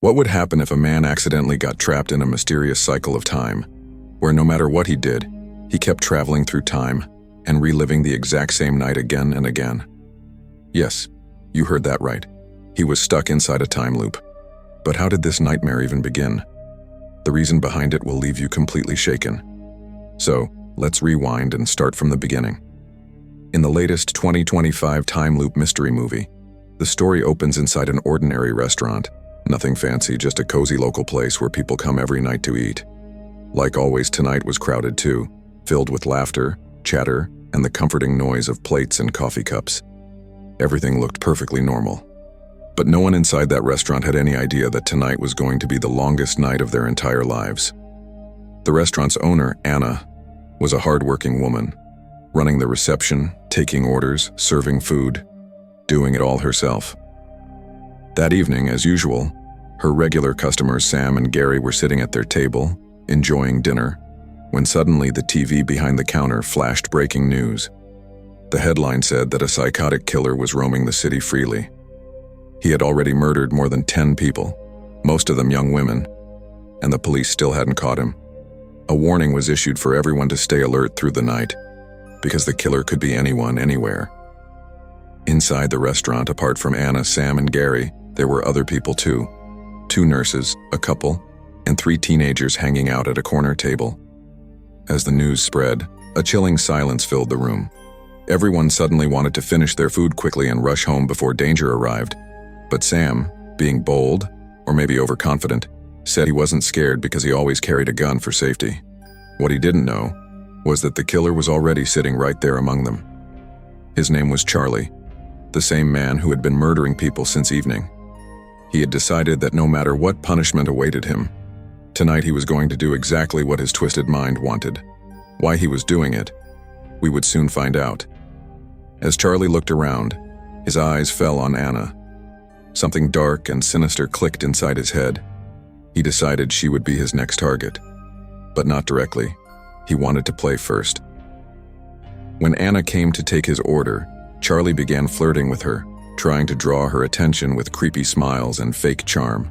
What would happen if a man accidentally got trapped in a mysterious cycle of time, where no matter what he did, he kept traveling through time and reliving the exact same night again and again? Yes, you heard that right. He was stuck inside a time loop. But how did this nightmare even begin? The reason behind it will leave you completely shaken. So, let's rewind and start from the beginning. In the latest 2025 time loop mystery movie, the story opens inside an ordinary restaurant. Nothing fancy, just a cozy local place where people come every night to eat. Like always, tonight was crowded too, filled with laughter, chatter, and the comforting noise of plates and coffee cups. Everything looked perfectly normal. But no one inside that restaurant had any idea that tonight was going to be the longest night of their entire lives. The restaurant's owner, Anna, was a hard-working woman, running the reception, taking orders, serving food, doing it all herself. That evening, as usual, her regular customers Sam and Gary were sitting at their table, enjoying dinner, when suddenly the TV behind the counter flashed breaking news. The headline said that a psychotic killer was roaming the city freely. He had already murdered more than 10 people, most of them young women, and the police still hadn't caught him. A warning was issued for everyone to stay alert through the night, because the killer could be anyone, anywhere. Inside the restaurant, apart from Anna, Sam, and Gary, there were other people too. 2 nurses, a couple, and 3 teenagers hanging out at a corner table. As the news spread, a chilling silence filled the room. Everyone suddenly wanted to finish their food quickly and rush home before danger arrived. But Sam, being bold, or maybe overconfident, said he wasn't scared because he always carried a gun for safety. What he didn't know was that the killer was already sitting right there among them. His name was Charlie, the same man who had been murdering people since evening. He had decided that no matter what punishment awaited him, tonight he was going to do exactly what his twisted mind wanted. Why he was doing it, we would soon find out. As Charlie looked around, his eyes fell on Anna. Something dark and sinister clicked inside his head. He decided she would be his next target. But not directly. He wanted to play first. When Anna came to take his order, Charlie began flirting with her, trying to draw her attention with creepy smiles and fake charm.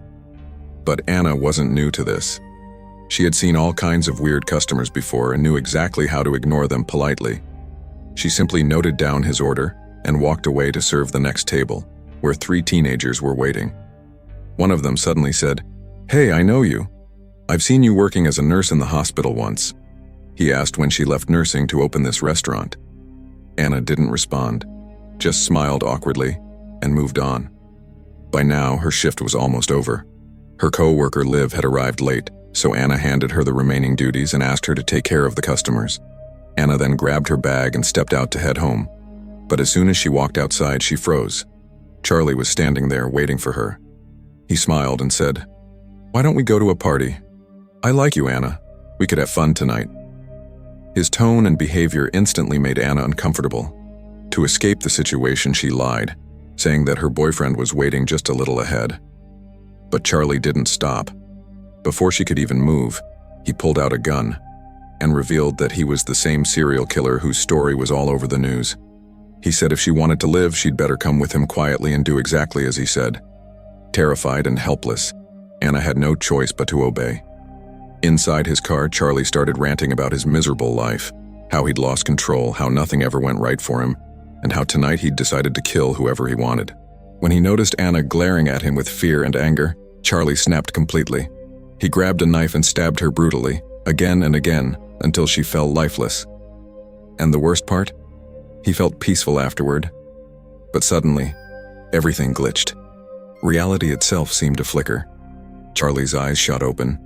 But Anna wasn't new to this. She had seen all kinds of weird customers before and knew exactly how to ignore them politely. She simply noted down his order and walked away to serve the next table, where 3 teenagers were waiting. One of them suddenly said, "Hey, I know you. I've seen you working as a nurse in the hospital once," he asked when she left nursing to open this restaurant. Anna didn't respond, just smiled awkwardly and moved on. By now, her shift was almost over. Her co-worker Liv had arrived late, so Anna handed her the remaining duties and asked her to take care of the customers. Anna then grabbed her bag and stepped out to head home. But as soon as she walked outside, she froze. Charlie was standing there waiting for her. He smiled and said, "Why don't we go to a party? I like you, Anna. We could have fun tonight." His tone and behavior instantly made Anna uncomfortable. To escape the situation, she lied, saying that her boyfriend was waiting just a little ahead. But Charlie didn't stop. Before she could even move, he pulled out a gun and revealed that he was the same serial killer whose story was all over the news. He said if she wanted to live, she'd better come with him quietly and do exactly as he said. Terrified and helpless, Anna had no choice but to obey. Inside his car, Charlie started ranting about his miserable life, how he'd lost control, how nothing ever went right for him, and how tonight he'd decided to kill whoever he wanted. When he noticed Anna glaring at him with fear and anger, Charlie snapped completely. He grabbed a knife and stabbed her brutally, again and again, until she fell lifeless. And the worst part? He felt peaceful afterward. But suddenly, everything glitched. Reality itself seemed to flicker. Charlie's eyes shot open,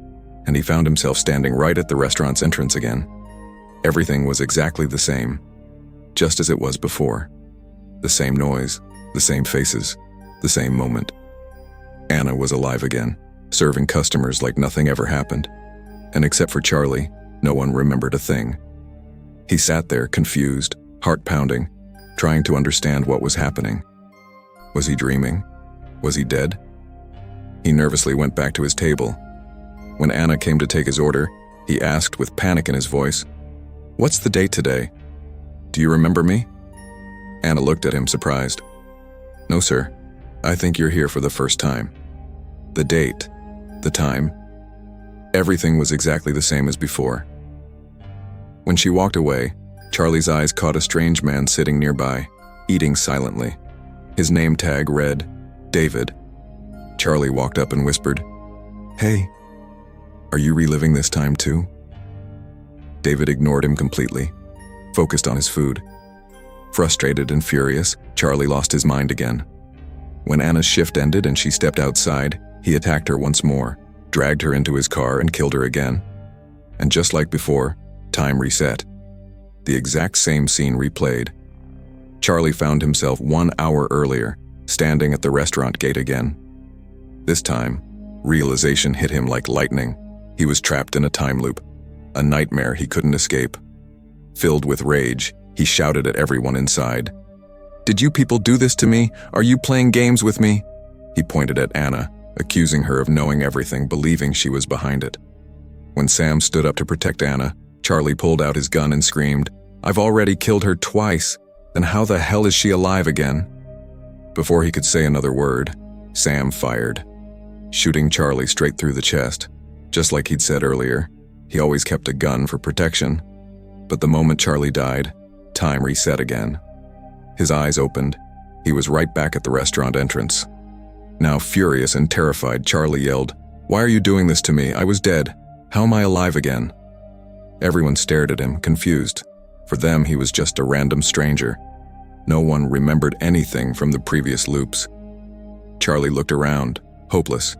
and he found himself standing right at the restaurant's entrance again. Everything was exactly the same, just as it was before. The same noise, the same faces, the same moment. Anna was alive again, serving customers like nothing ever happened. And except for Charlie, no one remembered a thing. He sat there, confused, heart pounding, trying to understand what was happening. Was he dreaming? Was he dead? He nervously went back to his table. When Anna came to take his order, he asked with panic in his voice, "What's the date today? Do you remember me?" Anna looked at him surprised. "No, sir. I think you're here for the first time." The date, the time. Everything was exactly the same as before. When she walked away, Charlie's eyes caught a strange man sitting nearby, eating silently. His name tag read, David. Charlie walked up and whispered, "Hey, are you reliving this time too?" David ignored him completely, focused on his food. Frustrated and furious, Charlie lost his mind again. When Anna's shift ended and she stepped outside, he attacked her once more, dragged her into his car and killed her again. And just like before, time reset. The exact same scene replayed. Charlie found himself 1 hour earlier, standing at the restaurant gate again. This time, realization hit him like lightning. He was trapped in a time loop, a nightmare he couldn't escape. Filled with rage, he shouted at everyone inside. "Did you people do this to me? Are you playing games with me?" He pointed at Anna, accusing her of knowing everything, believing she was behind it. When Sam stood up to protect Anna, Charlie pulled out his gun and screamed, "I've already killed her twice. Then how the hell is she alive again?" Before he could say another word, Sam fired, shooting Charlie straight through the chest. Just like he'd said earlier, he always kept a gun for protection. But the moment Charlie died, time reset again. His eyes opened. He was right back at the restaurant entrance. Now furious and terrified, Charlie yelled, "Why are you doing this to me? I was dead. How am I alive again?" Everyone stared at him, confused. For them, he was just a random stranger. No one remembered anything from the previous loops. Charlie looked around, hopeless.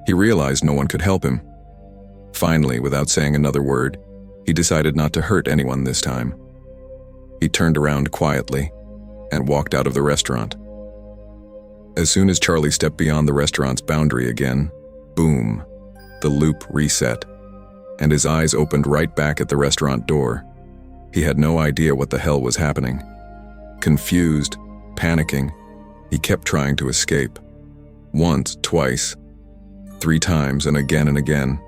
He realized no one could help him. Finally, without saying another word, he decided not to hurt anyone this time. He turned around quietly and walked out of the restaurant. As soon as Charlie stepped beyond the restaurant's boundary again, boom, the loop reset, and his eyes opened right back at the restaurant door. He had no idea what the hell was happening. Confused, panicking, he kept trying to escape. Once, twice, 3 times, and again.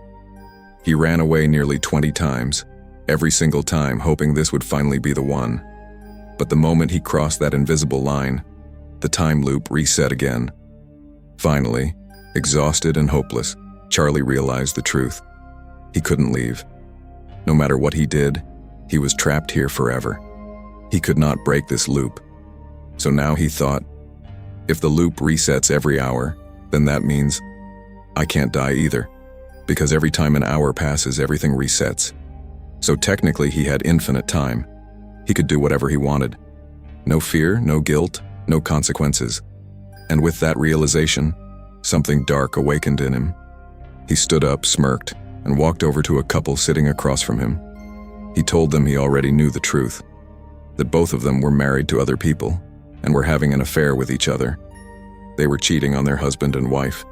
He ran away nearly 20 times, every single time hoping this would finally be the one. But the moment he crossed that invisible line, the time loop reset again. Finally, exhausted and hopeless, Charlie realized the truth. He couldn't leave. No matter what he did, he was trapped here forever. He could not break this loop. So now he thought, if the loop resets every hour, then that means I can't die either, because every time an hour passes, everything resets. So technically he had infinite time. He could do whatever he wanted. No fear, no guilt, no consequences. And with that realization, something dark awakened in him. He stood up, smirked, and walked over to a couple sitting across from him. He told them he already knew the truth, that both of them were married to other people and were having an affair with each other. They were cheating on their husband and wife.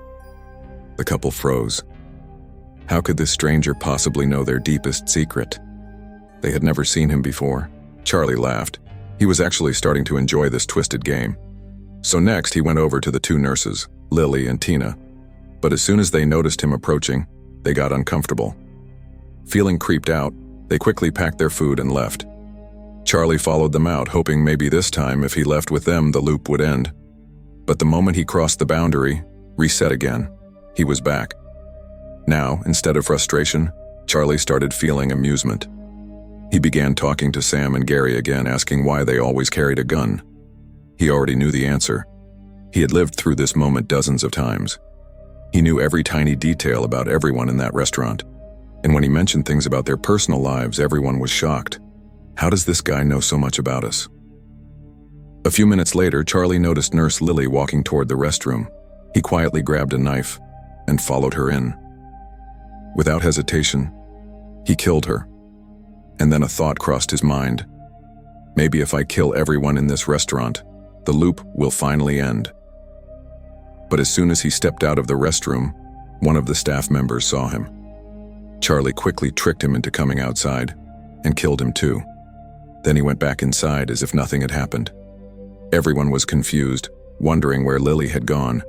The couple froze. How could this stranger possibly know their deepest secret? They had never seen him before. Charlie laughed. He was actually starting to enjoy this twisted game. So next he went over to the 2 nurses, Lily and Tina. But as soon as they noticed him approaching, they got uncomfortable. Feeling creeped out, they quickly packed their food and left. Charlie followed them out, hoping maybe this time if he left with them, the loop would end. But the moment he crossed the boundary, reset again. He was back. Now, instead of frustration, Charlie started feeling amusement. He began talking to Sam and Gary again, asking why they always carried a gun. He already knew the answer. He had lived through this moment dozens of times. He knew every tiny detail about everyone in that restaurant. And when he mentioned things about their personal lives, everyone was shocked. How does this guy know so much about us? A few minutes later, Charlie noticed Nurse Lily walking toward the restroom. He quietly grabbed a knife and followed her in. Without hesitation, he killed her. And then a thought crossed his mind. Maybe if I kill everyone in this restaurant, the loop will finally end. But as soon as he stepped out of the restroom, one of the staff members saw him. Charlie quickly tricked him into coming outside and killed him too. Then he went back inside as if nothing had happened. Everyone was confused, wondering where Lily had gone.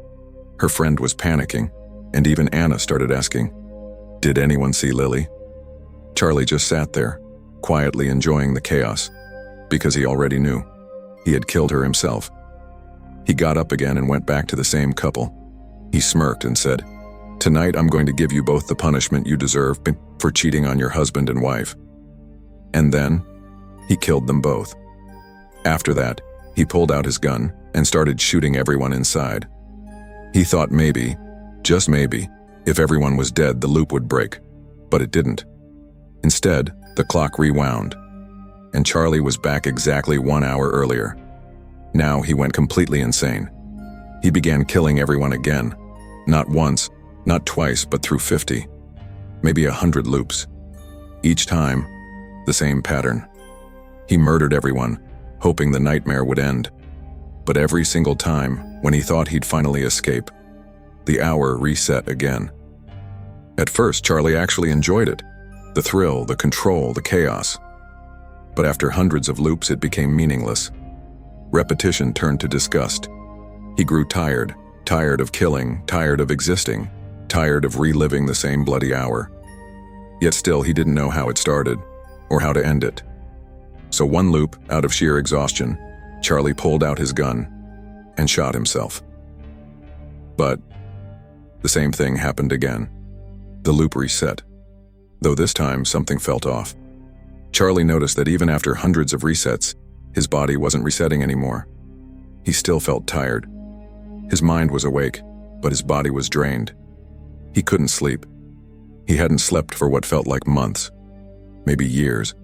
Her friend was panicking, and even Anna started asking, "Did anyone see Lily?" Charlie just sat there, quietly enjoying the chaos, because he already knew. He had killed her himself. He got up again and went back to the same couple. He smirked and said, Tonight I'm going to give you both the punishment you deserve for cheating on your husband and wife." And then, he killed them both. After that, he pulled out his gun and started shooting everyone inside. He thought maybe, just maybe, if everyone was dead the loop would break, but it didn't. Instead, the clock rewound, and Charlie was back exactly 1 hour earlier. Now he went completely insane. He began killing everyone again, not once, not twice, but through 50, maybe 100 loops. Each time, the same pattern. He murdered everyone, hoping the nightmare would end. But every single time, when he thought he'd finally escape, the hour reset again. At first, Charlie actually enjoyed it. The thrill, the control, the chaos. But after hundreds of loops, it became meaningless. Repetition turned to disgust. He grew tired of killing, tired of existing, tired of reliving the same bloody hour. Yet still, he didn't know how it started, or how to end it. So one loop, out of sheer exhaustion, Charlie pulled out his gun and shot himself. But the same thing happened again. The loop reset, though this time something felt off. Charlie noticed that even after hundreds of resets, his body wasn't resetting anymore. He still felt tired. His mind was awake, but his body was drained. He couldn't sleep. He hadn't slept for what felt like months, maybe years.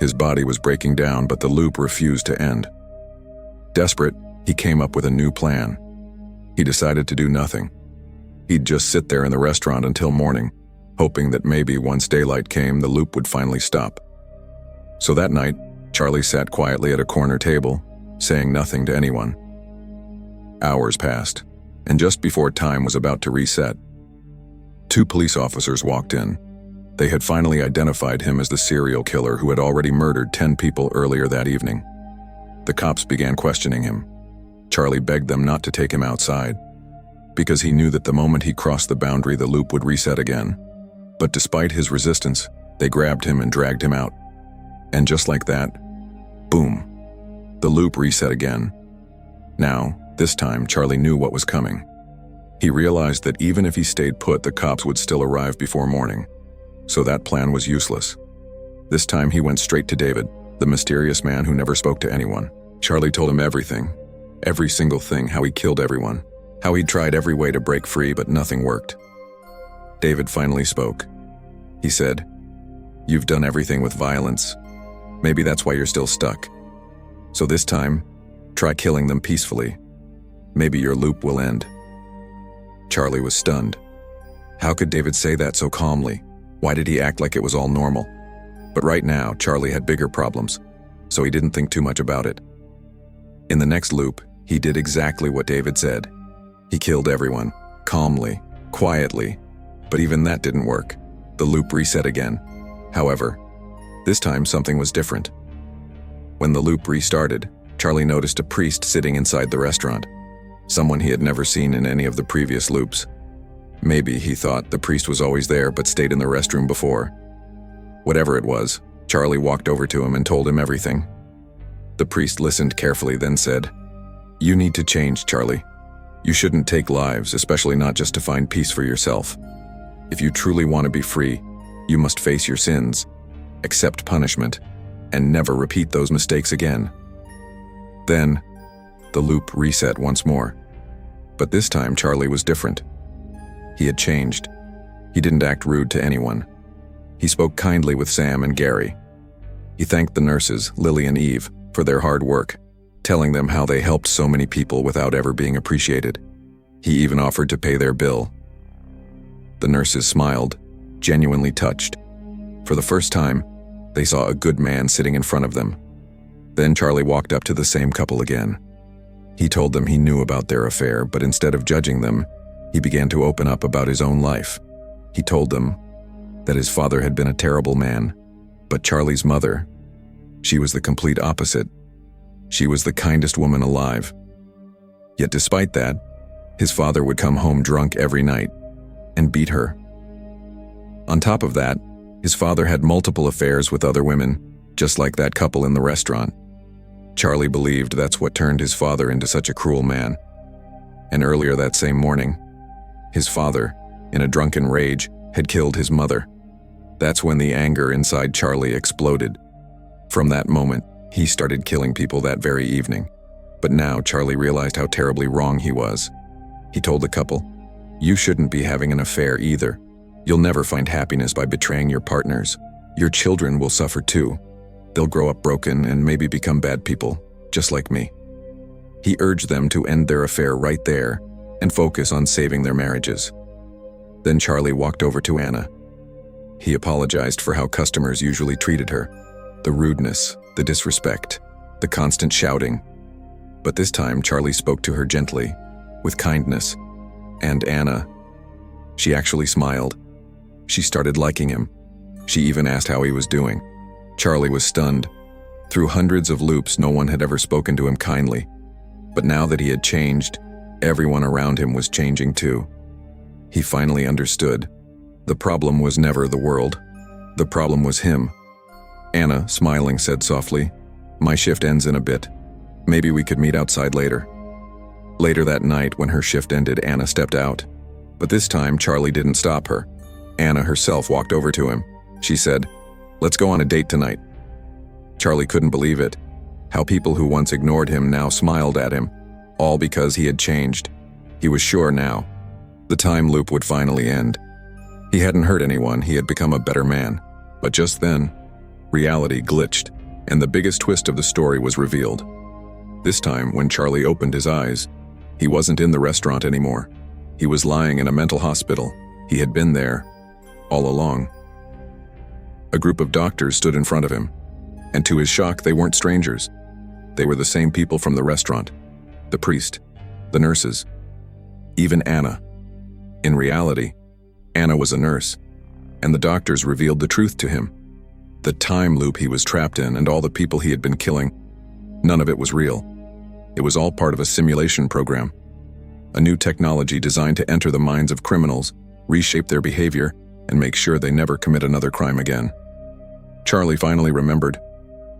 His body was breaking down, but the loop refused to end. Desperate, he came up with a new plan. He decided to do nothing. He'd just sit there in the restaurant until morning, hoping that maybe once daylight came, the loop would finally stop. So that night, Charlie sat quietly at a corner table, saying nothing to anyone. Hours passed, and just before time was about to reset, 2 police officers walked in. They had finally identified him as the serial killer who had already murdered 10 people earlier that evening. The cops began questioning him. Charlie begged them not to take him outside, because he knew that the moment he crossed the boundary, the loop would reset again. But despite his resistance, they grabbed him and dragged him out. And just like that, boom, the loop reset again. Now, this time, Charlie knew what was coming. He realized that even if he stayed put, the cops would still arrive before morning. So that plan was useless. This time he went straight to David, the mysterious man who never spoke to anyone. Charlie told him everything, every single thing, how he killed everyone, how he'd tried every way to break free, but nothing worked. David finally spoke. He said, "You've done everything with violence. Maybe that's why you're still stuck. So this time, try killing them peacefully. Maybe your loop will end." Charlie was stunned. How could David say that so calmly? Why did he act like it was all normal? But right now, Charlie had bigger problems, so he didn't think too much about it. In the next loop, he did exactly what David said. He killed everyone, calmly, quietly, but even that didn't work. The loop reset again. However, this time something was different. When the loop restarted, Charlie noticed a priest sitting inside the restaurant, someone he had never seen in any of the previous loops. Maybe, he thought, the priest was always there but stayed in the restroom before. Whatever it was, Charlie walked over to him and told him everything. The priest listened carefully, then said, "You need to change, Charlie. You shouldn't take lives, especially not just to find peace for yourself. If you truly want to be free, you must face your sins, accept punishment, and never repeat those mistakes again." Then, the loop reset once more. But this time, Charlie was different. He had changed. He didn't act rude to anyone. He spoke kindly with Sam and Gary. He thanked the nurses, Lily and Eve, for their hard work, telling them how they helped so many people without ever being appreciated. He even offered to pay their bill. The nurses smiled, genuinely touched. For the first time, they saw a good man sitting in front of them. Then Charlie walked up to the same couple again. He told them he knew about their affair, but instead of judging them, he began to open up about his own life. He told them that his father had been a terrible man, but Charlie's mother, she was the complete opposite. She was the kindest woman alive. Yet despite that, his father would come home drunk every night and beat her. On top of that, his father had multiple affairs with other women, just like that couple in the restaurant. Charlie believed that's what turned his father into such a cruel man. And earlier that same morning, his father, in a drunken rage, had killed his mother. That's when the anger inside Charlie exploded. From that moment, he started killing people that very evening. But now Charlie realized how terribly wrong he was. He told the couple, "You shouldn't be having an affair either. You'll never find happiness by betraying your partners. Your children will suffer too. They'll grow up broken and maybe become bad people, just like me." He urged them to end their affair right there and focus on saving their marriages. Then Charlie walked over to Anna. He apologized for how customers usually treated her, the rudeness, the disrespect, the constant shouting. But this time Charlie spoke to her gently, with kindness. And Anna, she actually smiled. She started liking him. She even asked how he was doing. Charlie was stunned. Through hundreds of loops, no one had ever spoken to him kindly. But now that he had changed, everyone around him was changing too. He finally understood. The problem was never the world. The problem was him. Anna, smiling, said softly, "My shift ends in a bit. Maybe we could meet outside later." Later that night, when her shift ended, Anna stepped out. But this time, Charlie didn't stop her. Anna herself walked over to him. She said, "Let's go on a date tonight." Charlie couldn't believe it. How people who once ignored him now smiled at him, all because he had changed. He was sure now. The time loop would finally end. He hadn't hurt anyone, he had become a better man. But just then, reality glitched, and the biggest twist of the story was revealed. This time, when Charlie opened his eyes, he wasn't in the restaurant anymore. He was lying in a mental hospital. He had been there all along. A group of doctors stood in front of him, and to his shock, they weren't strangers. They were the same people from the restaurant, the priest, the nurses, even Anna. In reality, Anna was a nurse, and the doctors revealed the truth to him. The time loop he was trapped in and all the people he had been killing, none of it was real. It was all part of a simulation program, a new technology designed to enter the minds of criminals, reshape their behavior, and make sure they never commit another crime again. Charlie finally remembered.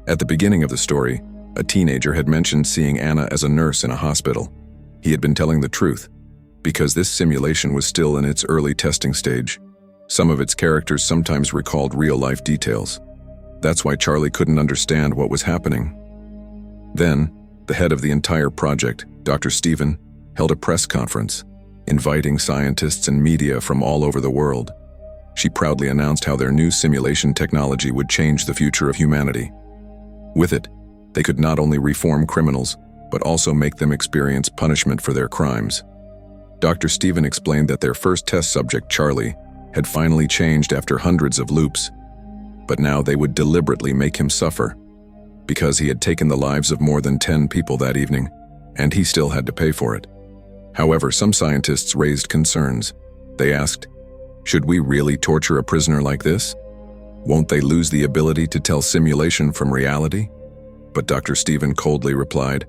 At the beginning of the story, a teenager had mentioned seeing Anna as a nurse in a hospital. He had been telling the truth, because this simulation was still in its early testing stage. Some of its characters sometimes recalled real-life details. That's why Charlie couldn't understand what was happening. Then, the head of the entire project, Dr. Stephen, held a press conference, inviting scientists and media from all over the world. She proudly announced how their new simulation technology would change the future of humanity. With it, they could not only reform criminals, but also make them experience punishment for their crimes. Dr. Stephen explained that their first test subject, Charlie, had finally changed after hundreds of loops, but now they would deliberately make him suffer, because he had taken the lives of more than 10 people that evening, and he still had to pay for it. However, some scientists raised concerns. They asked, should we really torture a prisoner like this? Won't they lose the ability to tell simulation from reality? But Dr. Stephen coldly replied,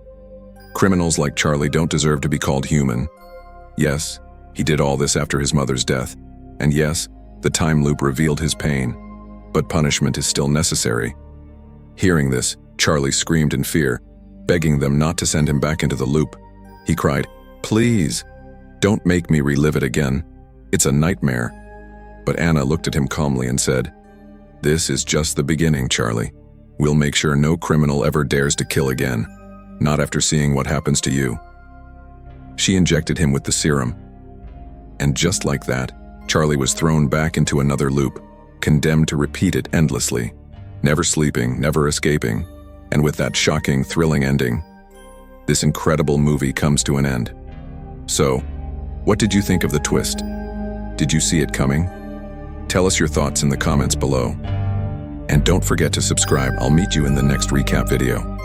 criminals like Charlie don't deserve to be called human. Yes, he did all this after his mother's death, and yes, the time loop revealed his pain, but punishment is still necessary. Hearing this, Charlie screamed in fear, begging them not to send him back into the loop. He cried, "Please, don't make me relive it again. It's a nightmare." But Anna looked at him calmly and said, "This is just the beginning, Charlie. We'll make sure no criminal ever dares to kill again, not after seeing what happens to you." She injected him with the serum. And just like that, Charlie was thrown back into another loop, condemned to repeat it endlessly, never sleeping, never escaping, and with that shocking, thrilling ending, this incredible movie comes to an end. So, what did you think of the twist? Did you see it coming? Tell us your thoughts in the comments below. And don't forget to subscribe. I'll meet you in the next recap video.